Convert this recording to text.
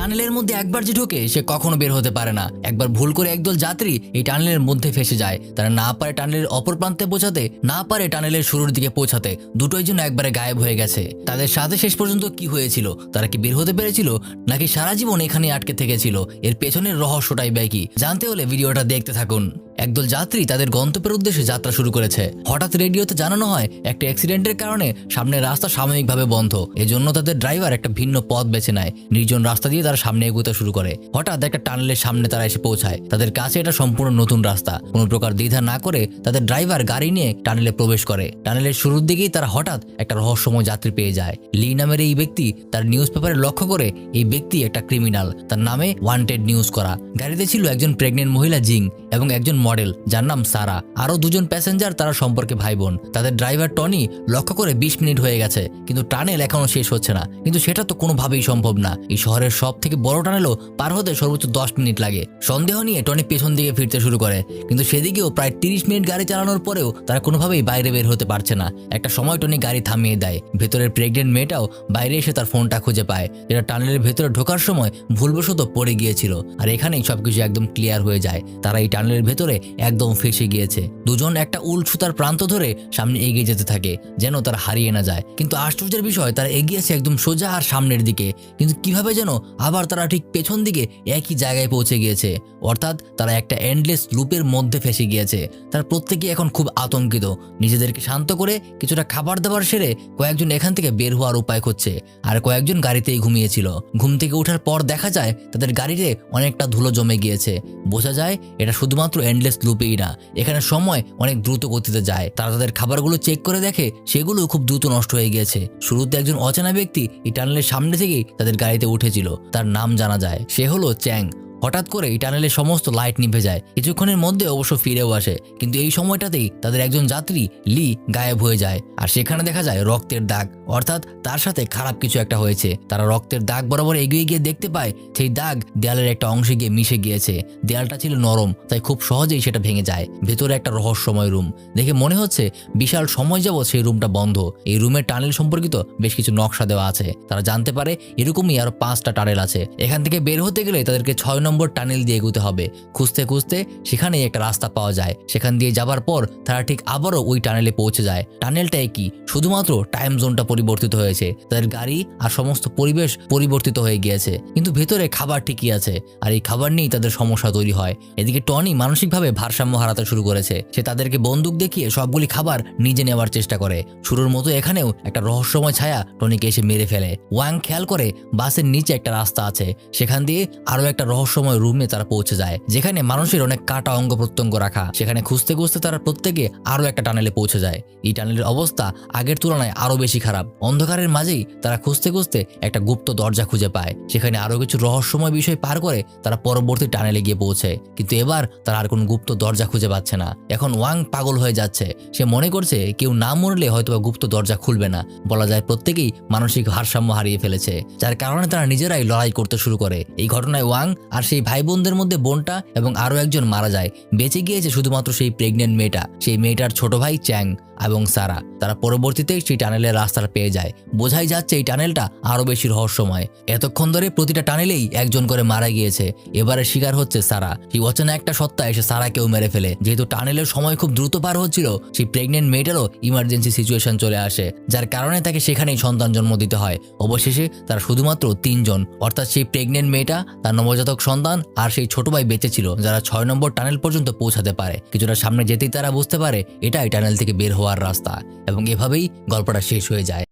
টানেলের মধ্যে একবার যে ঢোকে সে কখনো বের হতে পারে না। একবার ভুল করে একদল যাত্রী এই টানেলের মধ্যে ফেসে যায়। তারা না পারে টানেলের অপর প্রান্তে পৌঁছাতে, না পারে টানেলের শুরুর দিকে পৌঁছাতে। দুটোই যেন একবারে গায়েব হয়ে গেছে। তাদের সাথে শেষ পর্যন্ত কি হয়েছিল? তারা কি বের হতে পেরেছিল, নাকি সারা জীবন এখানে আটকে থেকেছিল? এর পেছনের রহস্যটাই বা কি? জানতে হলে ভিডিওটা দেখতে থাকুন। একদল যাত্রী তাদের গন্তব্যের উদ্দেশ্যে যাত্রা শুরু করেছে। হঠাৎ রেডিওতে জানানো হয় একটা অ্যাক্সিডেন্টের কারণে সামনের রাস্তা সাময়িকভাবে বন্ধ। এজন্য তাদের ড্রাইভার একটা ভিন্ন পথ বেছে নেয়। নির্জন রাস্তা দিয়ে তারা সামনে এগোতে শুরু করে। হঠাৎ একটা টানেলের সামনে তারা এসে পৌঁছায়। তাদের কাছে এটা সম্পূর্ণ নতুন রাস্তা। কোনো প্রকার দ্বিধা না করে তাদের ড্রাইভার গাড়ি নিয়ে টানেলে প্রবেশ করে। টানেলের শুরুর দিকেই তারা হঠাৎ একটা রহস্যময় যাত্রী পেয়ে যায়। লি নামের এই ব্যক্তি তার নিউজ পেপারে লক্ষ্য করে এই ব্যক্তি একটা ক্রিমিনাল, তার নামে ওয়ান্টেড নিউজ করা। গাড়িতে ছিল একজন প্রেগনেন্ট মহিলা জিং এবং একজন মডেল যার নাম সারা। আরো দুজন প্যাসেঞ্জার, তারা সম্পর্কে ভাই বোন। তাদের ড্রাইভার টনি লক্ষ্য করে 20 মিনিট হয়ে গেছে, কিন্তু টানেল এখনো শেষ হচ্ছে না। কিন্তু সেটা তো কোনোভাবেই সম্ভব না। এই শহরের সব থেকে বড় টানেলও পার হতে সর্বোচ্চ 10 মিনিট লাগে। সন্দেহ নিয়ে টনি পেছন দিকে ফিরতে শুরু করে, কিন্তু সেদিকেও প্রায় 30 মিনিট গাড়ি চালানোর পরেও তারা কোনোভাবেই বাইরে বের হতে পারছে না। একটা সময় টনি গাড়ি থামিয়ে দেয়। ভেতরের প্রেগনেন্ট মেয়েটাও বাইরে এসে তার ফোনটা খুঁজে পায়, যেটা টানেলের ভেতরে ঢোকার সময় ভুলবশত পড়ে গিয়েছিল। আর এখানেই সবকিছু একদম ক্লিয়ার হয়ে যায়। তারা এই টানেলের ভেতরে একদম ফেসে গিয়েছে। দুজন একটা উল সুতার প্রান্ত ধরে সামনে এগিয়ে যেতে থাকে, যেন তারা হারিয়ে না যায়। কিন্তু আশ্চর্যের বিষয়, তারা এগিয়েছে একদম সোজা আর সামনের দিকে, কিন্তু কিভাবে যেন আবার তারা ঠিক পেছন দিকে একই জায়গায় পৌঁছে গিয়েছে। অর্থাৎ তারা একটা এন্ডলেস লুপের মধ্যে ফেসে গিয়েছে। তারা প্রত্যেকেই এখন খুব আতঙ্কিত। নিজেদেরকে শান্ত করে কিছুটা খাবার দাবার সেরে কয়েকজন এখান থেকে বের হওয়ার উপায় খুঁজছে, আর কয়েকজন গাড়িতেই ঘুমিয়েছিল। ঘুম থেকে ওঠার পর দেখা যায় তাদের গাড়িতে অনেকটা ধুলো জমে গিয়েছে। বোঝা যায় এটা শুধুমাত্র এন্ডলেস লুপেই না, এখানে সময় অনেক দ্রুত গতিতে যায়। তারা তাদের খাবারগুলো চেক করে দেখে সেগুলো খুব দ্রুত নষ্ট হয়ে গিয়েছে। শুরুতে একজন অচেনা ব্যক্তি এই টানেলের সামনে থেকেই তাদের গাড়িতে উঠেছিল। তার নাম জানা যায়, সে হলো চ্যাং। হঠাৎ করে এই টানেলের সমস্ত লাইট নিভে যায়। কিছুক্ষণের মধ্যে অবশ্য ফিরেও আসে, কিন্তু এই সময়টাতেই তাদের একজন যাত্রী লি গায়েব হয়ে যায়। আর সেখানে দেখা যায় রক্তের দাগ, অর্থাৎ তার সাথে খারাপ কিছু একটা হয়েছে। তারা রক্তের দাগ বরাবর এগিয়ে গিয়ে দেখতে পায় সেই দাগ দেয়ালের একটা অংশে গিয়ে মিশে গিয়েছে। দেয়ালটা ছিল নরম, তাই খুব সহজেই সেটা ভেঙে যায়। ভেতরে একটা রহস্যময় রুম। দেখে মনে হচ্ছে বিশাল সময় যাবত সেই রুমটা বন্ধ। এই রুমের টানেল সম্পর্কিত বেশ কিছু নকশা দেওয়া আছে। তারা জানতে পারে এরকমই আরো 5টা টানেল আছে। এখান থেকে বের হতে গেলে তাদেরকে 6 নম্বর টানেল দিয়ে এগোতে হবে। খুঁজতে খুঁজতে সেখানেই একটা রাস্তা পাওয়া যায়। সেখান দিয়ে যাবার পর তারা ঠিক আবারও ওই টানেলে পৌঁছে যায়। টানেলটা একই, শুধুমাত্র টাইম জোনটা পরিবর্তিত হয়েছে। তাদের গাড়ি আর সমস্ত পরিবেশ পরিবর্তিত হয়ে গিয়েছে, কিন্তু ভেতরে খাবার ঠিকই আছে। আর এই খাবার নিয়েই তাদের সমস্যা তৈরি হয়। এদিকে টনি মানসিকভাবে ভারসাম্য হারাতে শুরু করেছে। সে তাদেরকে বন্দুক দেখিয়ে সবগুলি খাবার নিজে নেওয়ার চেষ্টা করে। শুরুর মতো এখানেও একটা রহস্যময় ছায়া টনিকে এসে মেরে ফেলে। ওয়াং খেয়াল করে বাসের নিচে একটা রাস্তা আছে। সেখান দিয়ে আরো একটা রহস্যময় রুমে তারা পৌঁছে যায়, যেখানে মানুষের অনেক কাটা অঙ্গ প্রত্যঙ্গ রাখা। সেখানে খুঁজতে খুঁজতে তারা প্রত্যেকে আরো একটা টানেলে পৌঁছে যায়। এই টানেলের অবস্থা আগের তুলনায় আরো বেশি খারাপ। অন্ধকারের মাঝেই তারা খুঁজতে খুঁজতে একটা গুপ্ত দরজা খুঁজে পায়। সেখানে আরো কিছু রহস্যময় বিষয় পার করে তারা পরবর্তী টানেলে গিয়ে পৌঁছে, কিন্তু এবার তারা আর কোনো গুপ্ত দরজা খুঁজে পাচ্ছে না। এখন ওয়াং পাগল হয়ে যাচ্ছে। সে মনে করছে কেউ না মরলে হয়তোবা গুপ্ত দরজা খুলবে না। বলা যায় প্রত্যেকেই মানসিক ভারসাম্য হারিয়ে ফেলেছে, যার কারণে তারা নিজেরাই লড়াই করতে শুরু করে। এই ঘটনায় ওয়াং আর সেই ভাই বোনদের মধ্যে বোনটা এবং আরো একজন মারা যায়। বেঁচে গিয়েছে শুধুমাত্র সেই প্রেগনেন্ট মেয়েটা, সেই মেয়েটার ছোট ভাই চ্যাং এবং সারা। তারা পরবর্তীতে সেই টানেলের রাস্তাটা পেয়ে যায়। বোঝাই যাচ্ছে এই টানেলটা আরো বেশি রহস্যময়। এতক্ষণ ধরে প্রতিটা টানেলেই একজন করে মারা গিয়েছে। এবারে শিকার হচ্ছে সারা। সেই অচেনা একটা সত্তা এসে সারাকেও মেরে ফেলে। যেহেতু টানেলের সময় খুব দ্রুত পার হচ্ছিল, সেই প্রেগনেন্ট মেয়েটারও ইমার্জেন্সি সিচুয়েশন চলে আসে, যার কারণে তাকে সেখানেই সন্তান জন্ম দিতে হয়। অবশেষে তারা শুধুমাত্র 3 জন, অর্থাৎ সেই প্রেগনেন্ট মেয়েটা, তার নবজাতক সন্তান আর সেই ছোট ভাই বেঁচে ছিল, যারা 6 নম্বর টানেল পর্যন্ত পৌঁছাতে পারে। কিছুটা সামনে যেতেই তারা বুঝতে পারে এটাই টানেল থেকে বের হওয়ার রাস্তা, এবং এভাবেই গল্পটা শেষ হয়ে যায়।